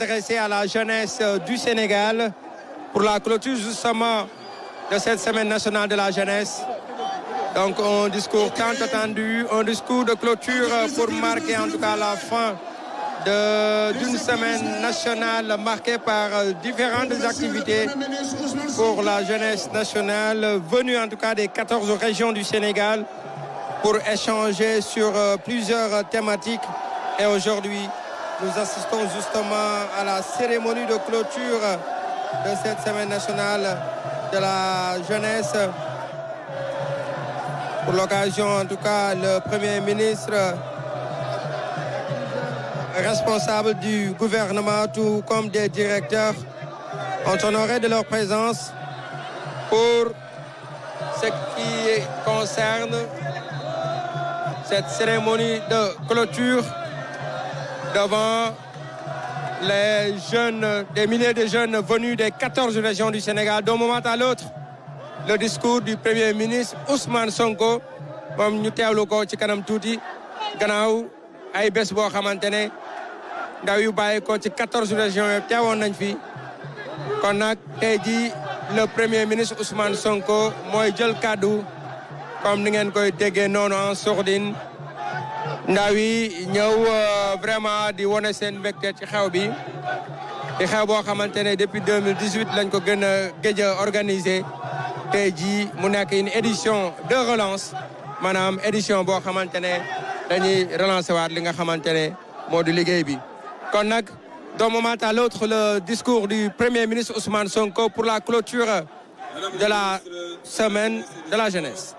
Adressé à la jeunesse du Sénégal pour la clôture justement de cette semaine nationale de la jeunesse. Donc un discours tant attendu, un discours de clôture pour marquer en tout cas la fin d'une semaine nationale marquée par différentes activités pour la jeunesse nationale venue en tout cas des 14 régions du Sénégal pour échanger sur plusieurs thématiques. Et aujourd'hui, nous assistons justement à la cérémonie de clôture de cette semaine nationale de la jeunesse. Pour l'occasion, en tout cas, le Premier ministre, responsable du gouvernement, tout comme des directeurs, ont honoré de leur présence pour ce qui concerne cette cérémonie de clôture devant les jeunes, des milliers de jeunes venus des 14 régions du Sénégal. D'un moment à l'autre, le discours du Premier ministre Ousmane Sonko, moom ñu teewlu ko ci kanam tuuti gannaaw ay bés boo xamante ne ndaw yu bàyyi ko ci 14 régions yëpp teewoon nañ fi kon nag tey jii le Premier ministre Ousmane Sonko mooy jël kàddu comme ni ngeen koy déggee noonu en sourdine. ndaw yi ñëw vraiment di wone seen mbégte ci xew bi di xew boo xamante ne depuis 2018 lañ ko gën a géej a organisé tey jii mu nekk une édition de relance maanaam édition boo xamante ne dañuy relancer waat li nga xamante ne moo di liggéey bi. kon nag d'un moment à l'autre le discours du Premier ministre Ousmane Sonko pour la clôture de la semaine de la jeunesse.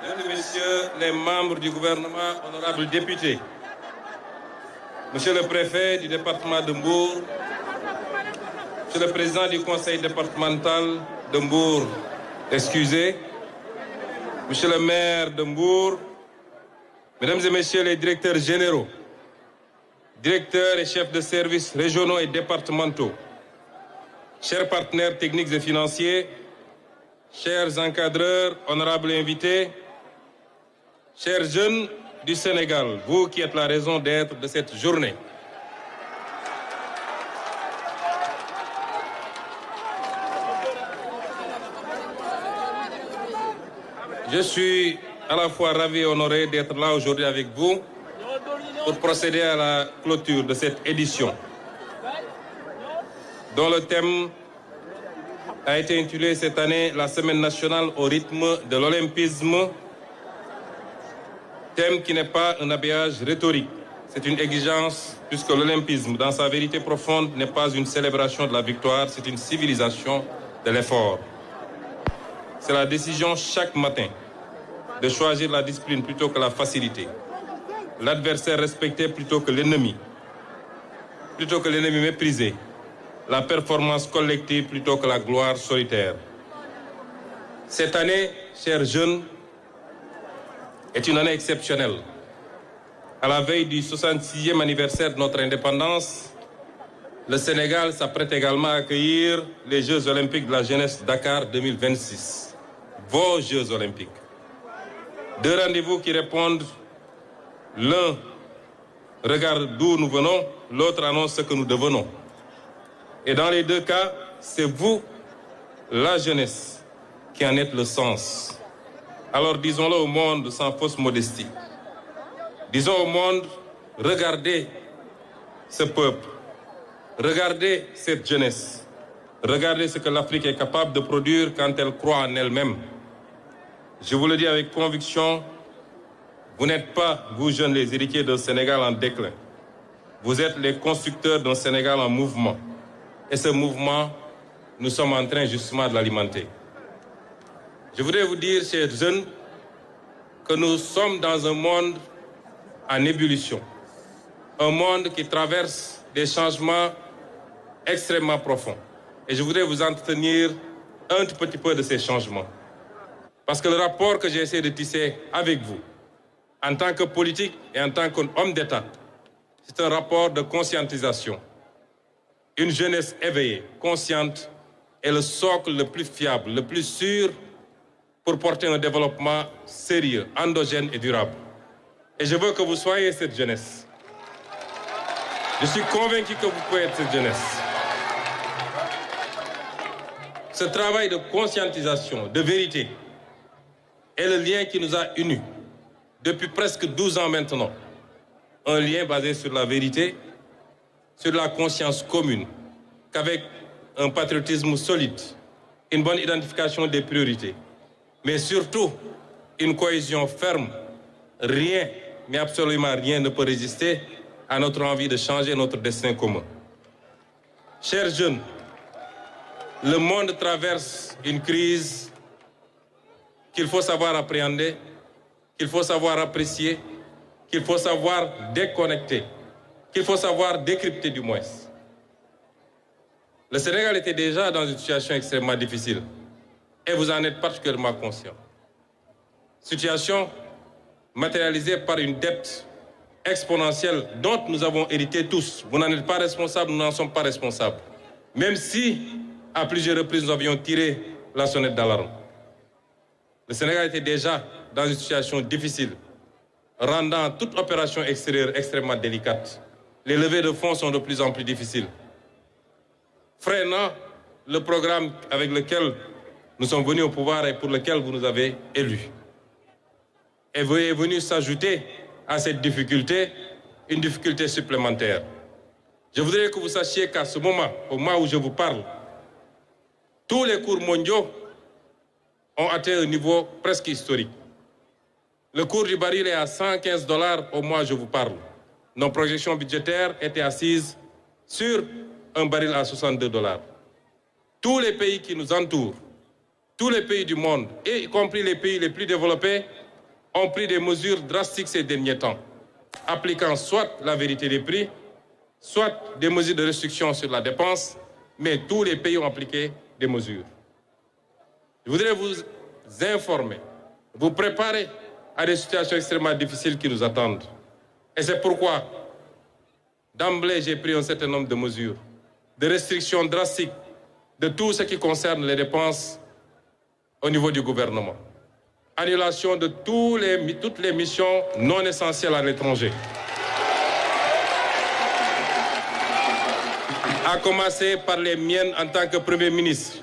Mesdames et messieurs les membres du gouvernement, honorables députés, monsieur le préfet du département de Mbour, monsieur le président du conseil départemental de Mbour, excusez, monsieur le maire de Mbour, mesdames et messieurs les directeurs généraux, directeurs et chefs de services régionaux et départementaux, chers partenaires techniques et financiers, chers encadreurs, honorables invités, chers jeunes du Sénégal, vous qui êtes la raison d'être de cette journée. Je suis à la fois ravi et honoré d'être là aujourd'hui avec vous pour procéder à la clôture de cette édition, dont le thème a été intitulé cette année la Semaine nationale au rythme de l'olympisme, thème qui n'est pas un habillage rhétorique. C'est une exigence puisque l'olympisme, dans sa vérité profonde, n'est pas une célébration de la victoire, c'est une civilisation de l'effort. C'est la décision chaque matin de choisir la discipline plutôt que la facilité, l'adversaire respecté plutôt que l'ennemi méprisé, la performance collective plutôt que la gloire solitaire. Cette année, chers jeunes, est une année exceptionnelle. À la veille du 66e anniversaire de notre indépendance, le Sénégal s'apprête également à accueillir les Jeux olympiques de la jeunesse Dakar 2026. Vos Jeux olympiques. Deux rendez-vous qui répondent, l'un regarde d'où nous venons, l'autre annonce ce que nous devenons. Et dans les deux cas, c'est vous, la jeunesse, qui en êtes le sens. Alors disons-le au monde sans fausse modestie. Disons au monde, regardez ce peuple, regardez cette jeunesse, regardez ce que l'Afrique est capable de produire quand elle croit en elle-même. Je vous le dis avec conviction, vous n'êtes pas, vous jeunes, les héritiers d'un Sénégal en déclin. Vous êtes les constructeurs d'un Sénégal en mouvement. Et ce mouvement, nous sommes en train justement de l'alimenter. Je voudrais vous dire, chers jeunes, que nous sommes dans un monde en ébullition. Un monde qui traverse des changements extrêmement profonds. Et je voudrais vous entretenir un tout petit peu de ces changements. Parce que le rapport que j'ai essayé de tisser avec vous, en tant que politique et en tant qu'homme d'État, c'est un rapport de conscientisation. Une jeunesse éveillée, consciente, est le socle le plus fiable, le plus sûr pour porter un développement sérieux, endogène et durable. Et je veux que vous soyez cette jeunesse. Je suis convaincu que vous pouvez être cette jeunesse. Ce travail de conscientisation, de vérité, est le lien qui nous a unis depuis presque 12 ans maintenant. Un lien basé sur la vérité, sur la conscience commune, qu'avec un patriotisme solide, une bonne identification des priorités, mais surtout une cohésion ferme, rien, mais absolument rien ne peut résister à notre envie de changer notre destin commun. Chers jeunes, le monde traverse une crise qu'il faut savoir appréhender, qu'il faut savoir apprécier, qu'il faut savoir déconnecter, qu'il faut savoir décrypter du moins. Le Sénégal était déjà dans une situation extrêmement difficile et vous en êtes particulièrement conscient. Situation matérialisée par une dette exponentielle dont nous avons hérité tous. Vous n'en êtes pas responsables, nous n'en sommes pas responsables. Même si, à plusieurs reprises, nous avions tiré la sonnette d'alarme. Le Sénégal était déjà dans une situation difficile, rendant toute opération extérieure extrêmement délicate. Les levées de fonds sont de plus en plus difficiles, freinant le programme avec lequel nous sommes venus au pouvoir et pour lequel vous nous avez élus. Et vous est venu s'ajouter à cette difficulté une difficulté supplémentaire. Je voudrais que vous sachiez qu'à ce moment, au moment où je vous parle, tous les cours mondiaux ont atteint un niveau presque historique. Le cours du baril est à $115 au mois où je vous parle. Nos projections budgétaires étaient assises sur un baril à $62. Tous les pays qui nous entourent, tous les pays du monde, y compris les pays les plus développés, ont pris des mesures drastiques ces derniers temps, appliquant soit la vérité des prix, soit des mesures de restriction sur la dépense, mais tous les pays ont appliqué des mesures. Je voudrais vous informer, vous préparer à des situations extrêmement difficiles qui nous attendent. Et c'est pourquoi, d'emblée, j'ai pris un certain nombre de mesures, de restrictions drastiques de tout ce qui concerne les dépenses au niveau du gouvernement. Annulation de toutes les missions non essentielles à l'étranger. À commencer par les miennes en tant que Premier ministre.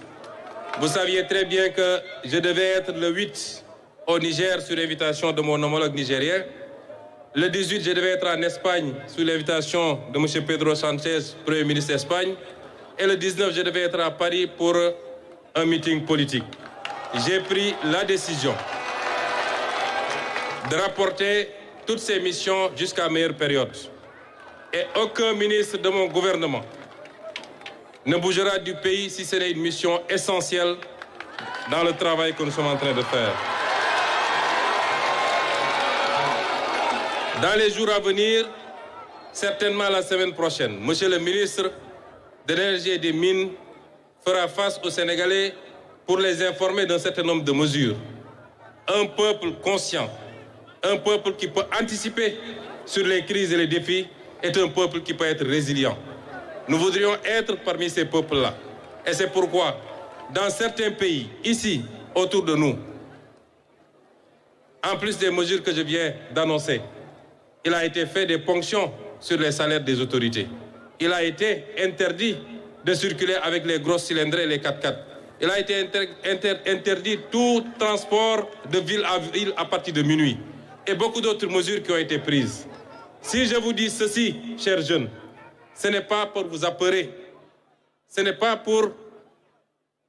Vous saviez très bien que je devais être le 8 au Niger sur l'invitation de mon homologue nigérien. Le 18, je devais être en Espagne sous l'invitation de M. Pedro Sanchez, Premier ministre d'Espagne. Et le 19, je devais être à Paris pour un meeting politique. J'ai pris la décision de rapporter toutes ces missions jusqu'à meilleure période. Et aucun ministre de mon gouvernement ne bougera du pays si ce n'est une mission essentielle dans le travail que nous sommes en train de faire. Dans les jours à venir, certainement la semaine prochaine, Monsieur le ministre de l'Énergie et des Mines fera face aux Sénégalais pour les informer d'un certain nombre de mesures. Un peuple conscient, un peuple qui peut anticiper sur les crises et les défis est un peuple qui peut être résilient. Nous voudrions être parmi ces peuples-là. Et c'est pourquoi, dans certains pays, ici, autour de nous, en plus des mesures que je viens d'annoncer, il a été fait des ponctions sur les salaires des autorités. Il a été interdit de circuler avec les grosses cylindrées et les 4x4. Il a été interdit tout transport de ville à ville à partir de minuit. Et beaucoup d'autres mesures qui ont été prises. Si je vous dis ceci, chers jeunes, ce n'est pas pour vous apeurer, ce n'est pas pour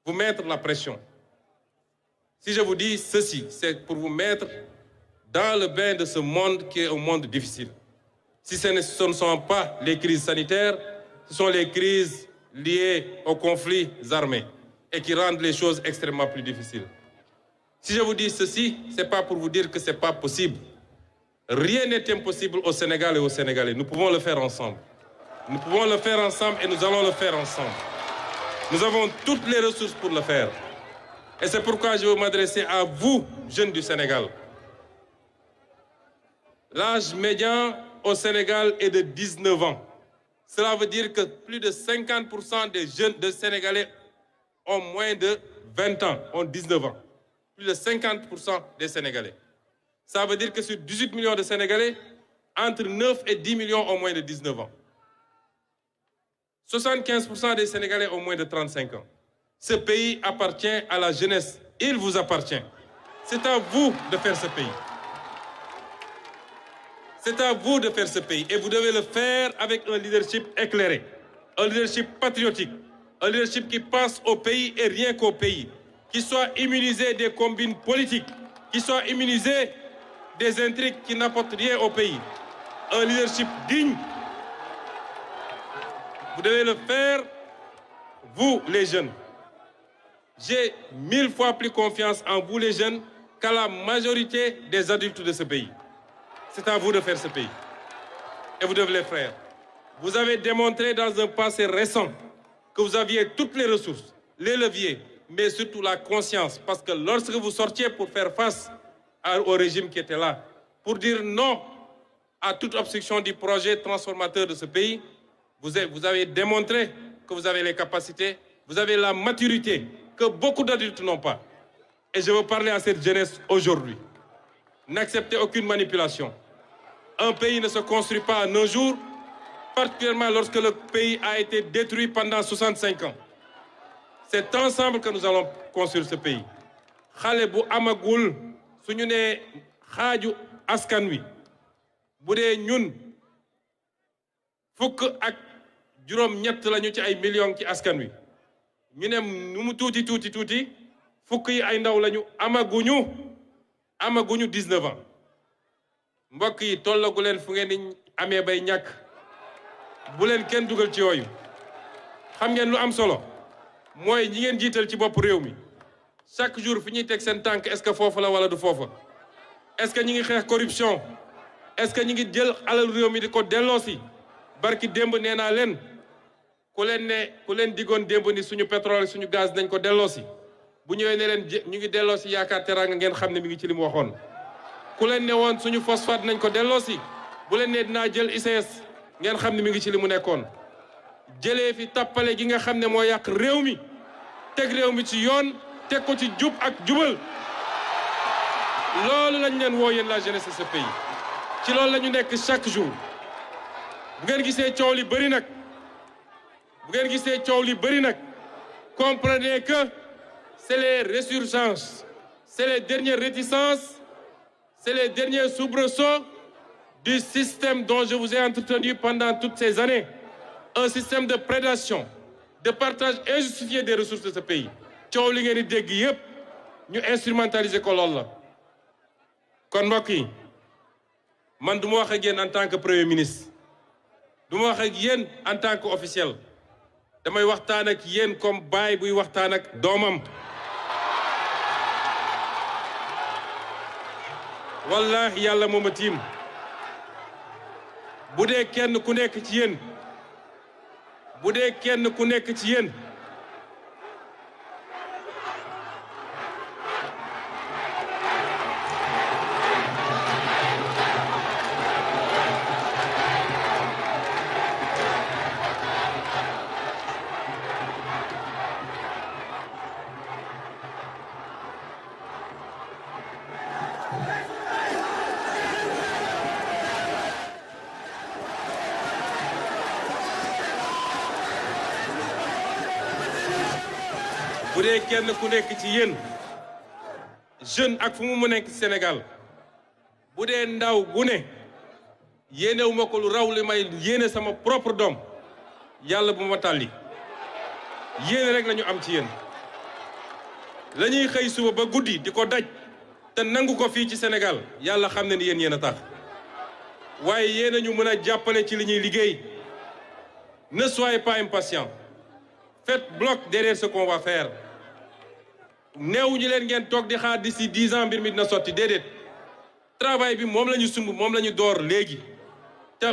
vous mettre la pression. Si je vous dis ceci, c'est pour vous mettre dans le bain de ce monde qui est un monde difficile. Si ce ne sont pas les crises sanitaires, ce sont les crises liées aux conflits armés et qui rendent les choses extrêmement plus difficiles. Si je vous dis ceci, ce n'est pas pour vous dire que ce n'est pas possible. Rien n'est impossible au Sénégal et aux Sénégalais. Nous pouvons le faire ensemble. Nous pouvons le faire ensemble et nous allons le faire ensemble. Nous avons toutes les ressources pour le faire. Et c'est pourquoi je veux m'adresser à vous, jeunes du Sénégal. L'âge médian au Sénégal est de 19 ans. Cela veut dire que plus de 50% des jeunes de Sénégalais ont moins de 20 ans, ont 19 ans. Plus de 50% des Sénégalais. Ça veut dire que sur 18 millions de Sénégalais, entre 9 et 10 millions ont moins de 19 ans. 75% des Sénégalais ont moins de 35 ans. Ce pays appartient à la jeunesse. Il vous appartient. C'est à vous de faire ce pays. C'est à vous de faire ce pays. Et vous devez le faire avec un leadership éclairé, un leadership patriotique, un leadership qui pense au pays et rien qu'au pays, qui soit immunisé des combines politiques, qui soit immunisé des intrigues qui n'apportent rien au pays. Un leadership digne. Vous devez le faire, vous les jeunes. J'ai 1000 fois plus confiance en vous les jeunes qu'à la majorité des adultes de ce pays. C'est à vous de faire ce pays. Et vous devez le faire. Vous avez démontré dans un passé récent que vous aviez toutes les ressources, les leviers, mais surtout la conscience. Parce que lorsque vous sortiez pour faire face au régime qui était là, pour dire non à toute obstruction du projet transformateur de ce pays, vous avez démontré que vous avez les capacités, vous avez la maturité que beaucoup d'adultes n'ont pas. Et je veux parler à cette jeunesse aujourd'hui. N'acceptez aucune manipulation. Un pays ne se construit pas en un jour, particulièrement lorsque le pays a été détruit pendant 65 ans. C'est ensemble que nous allons construire ce pays. Xale bu amagul suñu ne xaaju askan wi bu dee ñun fukk ak juróom-ñett lañu ci ay millions ci askan wi ñu ne nu mu tuuti fukk yi ay ndaw lañu amaguñu 19 ans mbokk yi tollagu leen fu ngeen di amee bay ñàkk bu leen kenn dugal ci yooyu xam ngeen lu am solo mooy ñi ngeen jiital ci bopp réew mi chaque jour fi ñuy teg seen tànk est-ce que foofu la wala du foofa est-ce que ñi ngi xeex corruption est-ce que ñi ngi jël alal réew mi di ko delloosi barki démb nee naa leen ku leen digoon démb ni suñu pétrole suñu gaz nañ ko delloosi bu ñëwee ne leen ñu ngi delloosi yaakaar teraanga ngeen xam ne mi ngi ci li mu waxoon ku leen ne woon suñu phosphate nañ ko delloosi bu leen ne dinaa jël ICS ngeen xam ne mi ngi ci li mu nekkoon jëlee fi tappale gi nga xam ne moo yàq réew mi teg réew mi ci yoon teg ko ci jub ak jubal loolu lañ leen woo yéen la jeunesse de ce pays ci loolu la ñu nekk chaque jour bu ngeen gisee coow li bëri nag comprenez que c'est les résurgences c'est les dernières réticences c'est les derniers soubresauts du système dont je vous ai entretenu pendant toutes ces années un système de prédation de partage injustifié des ressources de ce pays coow li ngeen di dégg yépp ñu instrumentaliser ko lool la kon mbokk yi man du ma wax ak yéen en tant que premier ministre du ma wax ak yéen en tant que officiel damay waxtaan ak yéen comme baay buy waxtaan ak doomam wallahi yàlla mooma tiim bu dee kenn ku nekk ci yéen jeune ak fu mu nekk Sénégal bu dee ndaw bu ne yéenewu ma ko lu raw li may yéene sama propre doom yàlla bu ma tàlli yéene rek la ñu am ci yéen la ñuy xëy suba ba guddi di ko daj te nangu ko fii ci Sénégal yàlla xam ne ni yéen a tax waaye yéen a ñu mën a jàppale ci li ñuy liggéey ne soyez pas impatient faites bloc derrière ce qu'on va faire néew ñu leen ngeen toog di xaar d'ici 10 ans mbir mi dina sotti déedéet travail bi moom la ñu sumb moom la ñu door léegi te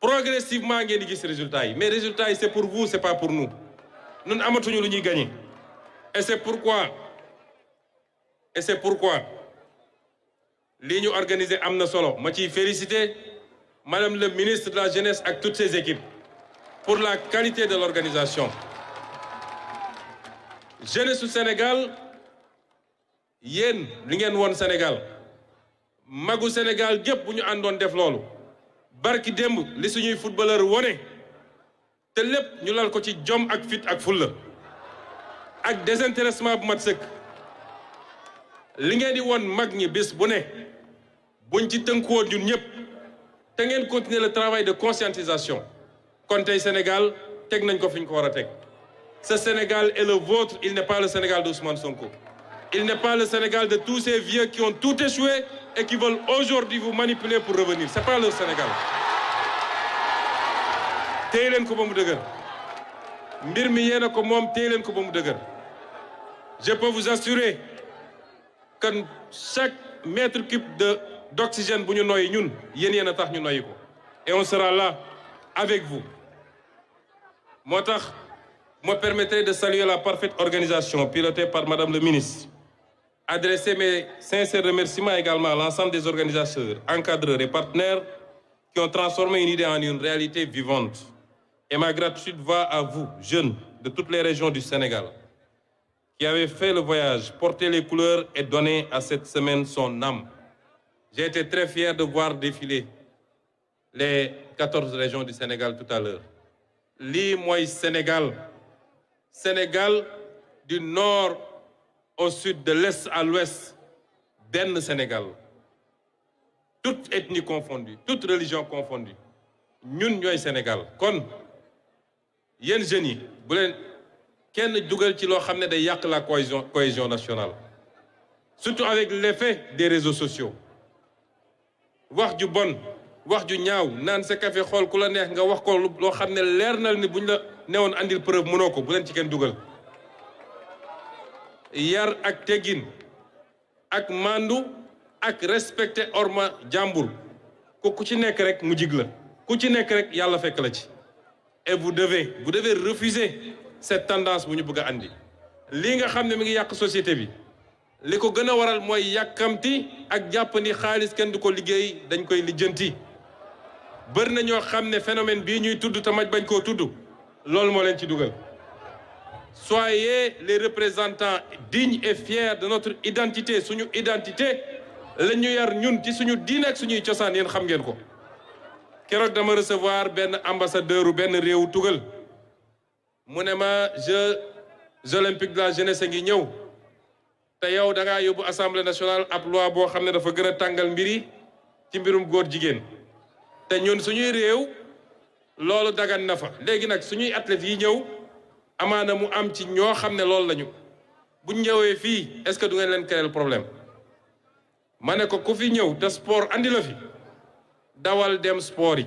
progressivement ngeen di gis résultats yi mais résultats yi c'est pour vous c'est pas pour nous ñun amatuñu lu ñuy gagner et c'est pourquoi lii ñu organiser am na solo ma ciy féliciter madame le ministre de la jeunesse ak toutes ses équipes pour la qualité de l'organisation jeunesse su Sénégal yéen li ngeen woon Sénégal magu Sénégal gépp bu ñu àndoon def loolu barki démb li suñuy footballeur wone te lépp ñu lal ko ci jom ak fit ak fulla ak désintéressement bu mat sëkk li ngeen di woon mag ñi bés bu ne buñ ci tënkuwoon ñun ñëpp te ngeen continuer le travail de conscientisation kon tey Sénégal teg nañ ko fi ñu ko war a teg. Ce Sénégal est le vôtre, il n'est pas le Sénégal d'Ousmane Sonko. Il n'est pas le Sénégal de tous ces vieux qui ont tout échoué et qui veulent aujourd'hui vous manipuler pour revenir. C'est pas leur Sénégal. téye leen ko ba mu dëgër mbir mi yéen a ko moom téye leen ko ba mu dëgër. Je peux vous assurer que chaque mètre cube d'oxygène bu ñu noyyi ñun yéen a tax ñu noyyi ko. Et on sera là avec vous. moo tax me permettez de saluer la parfaite organisation pilotée par Madame le ministre. Adresser mes sincères remerciements également à l'ensemble des organisateurs, encadreurs et partenaires qui ont transformé une idée en une réalité vivante. Et ma gratitude va à vous, jeunes de toutes les régions du Sénégal, qui avez fait le voyage, porté les couleurs et donné à cette semaine son âme. J'ai été très fier de voir défiler les 14 régions du Sénégal tout à l'heure. Lii mooy Sénégal du nord au sud, de l'est à l'ouest, benn Sénégal. Toute ethnie confondue, toute religion confondue. ñun ñooy Sénégal. kon yéen jeunes yi bu leen kenn dugal ci loo xam ne day yàq la cohésion nationale. Surtout avec l'effet des réseaux sociaux. wax ju bon. wax ju ñaaw naan sa café xool ku la neex nga wax ko loo xam ne leer na ni buñ la newoon andil preuve mënoo ko bu leen ci kenn dugal. yar ak teggin ak mandu ak respecter orma jàmbur ku ci nekk rek mu jig la ku ci nekk rek yàlla fekk la ci. et vous devez refuser cette tendance bu ñu bëgg a andi. lii nga xam ne mi ngi yàq société bi li ko gën a waral mooy yàkkamti ak jàpp ni xaalis kenn du ko liggéey dañ koy lijjanti. bër na ñoo xam ne phénomène bii ñuy tudd te maj bañ koo tudd loolu moo leen ci dugal. Soyez les représentants dignes et fiers de notre identité suñu identité la ñu yar ñun ci suñu diine ak suñuy cosaan yéen xam ngeen ko. keroog dama recevoir benn ambassadeur benn réewu tugal mu ne ma Jeux olympiques de la jeunesse ngi ñëw te yow da ngaa yóbbu assemblée nationale ab loi boo xam ne dafa gën a tàngal mbiri ci mbirum góor jigéen. te ñun suñuy réew loolu dagan na fa léegi nag suñuy athlètes yi ñëw amaana mu am ci ñoo xam ne loolu lañu buñ ñëwee fii est-ce que du ngeen leen créer problème. ma ne ko ku fi ñëw te sport andi la fi dawal dem sport yi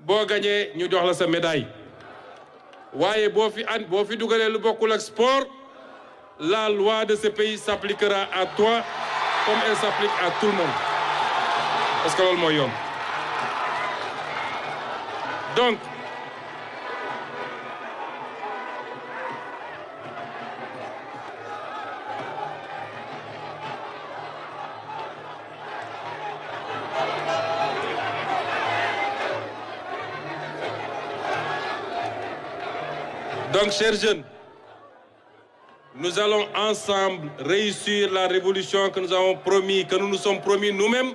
boo gañee ñu jox la sa médaille waaye boo fi dugalee lu bokkul ak sport la loi de ce pays s'appliquera à toi comme elle s'applique à tout le monde parce que loolu mooy yoon. Donc, chers jeunes, nous allons ensemble réussir la révolution que nous avons promis, que nous nous sommes promis nous-mêmes,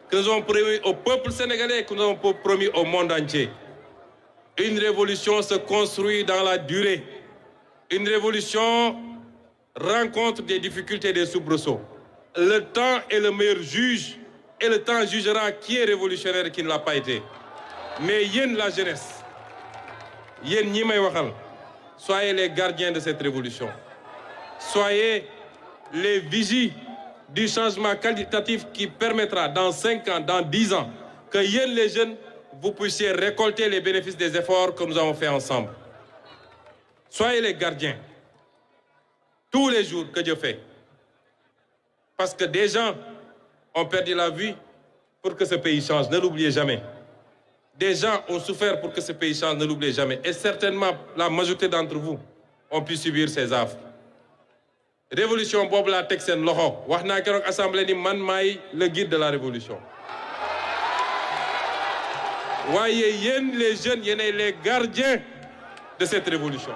que nous avons promis au peuple sénégalais, que nous avons promis au monde entier. Une révolution se construit dans la durée. Une révolution rencontre des difficultés et des soubresauts. Le temps est le meilleur juge et le temps jugera qui est révolutionnaire et qui ne l'a pas été. Mais yéen la jeunesse, yéen ñi may waxal, soyez les gardiens de cette révolution. Soyez les vigies du changement qualitatif qui permettra dans 5 ans, dans 10 ans, que yéen les jeunes, vous puissiez récolter les bénéfices des efforts que nous avons faits ensemble. Soyez les gardiens, tous les jours que Dieu fait. Parce que des gens ont perdu la vie pour que ce pays change, ne l'oubliez jamais. Des gens ont souffert pour que ce pays change, ne l'oubliez jamais. Et certainement, la majorité d'entre vous ont pu subir ces affres. Révolution boobu laa teg seen loxo wax naa keroog assemblée ni man maay le guide de la révolution. waaye yéen les jeunes yéenay les gardiens de cette révolution.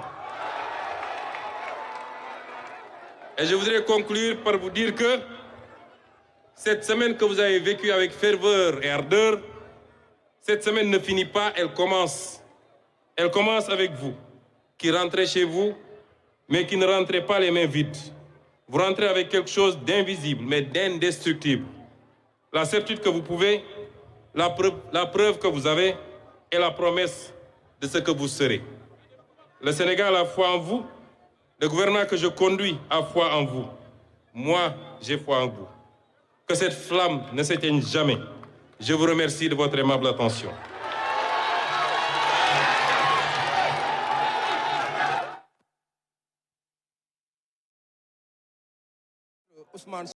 Et je voudrais conclure par vous dire que cette semaine que vous avez vécue avec ferveur et ardeur, cette semaine ne finit pas, elle commence. Elle commence avec vous, qui rentrez chez vous, mais qui ne rentrez pas les mains vides. Vous rentrez avec quelque chose d'invisible, mais d'indestructible. La certitude que vous pouvez, la preuve que vous avez et la promesse de ce que vous serez. Le Sénégal a foi en vous. Le gouvernement que je conduis a foi en vous. Moi, j'ai foi en vous. Que cette flamme ne s'éteigne jamais. Je vous remercie de votre aimable attention. Ousmane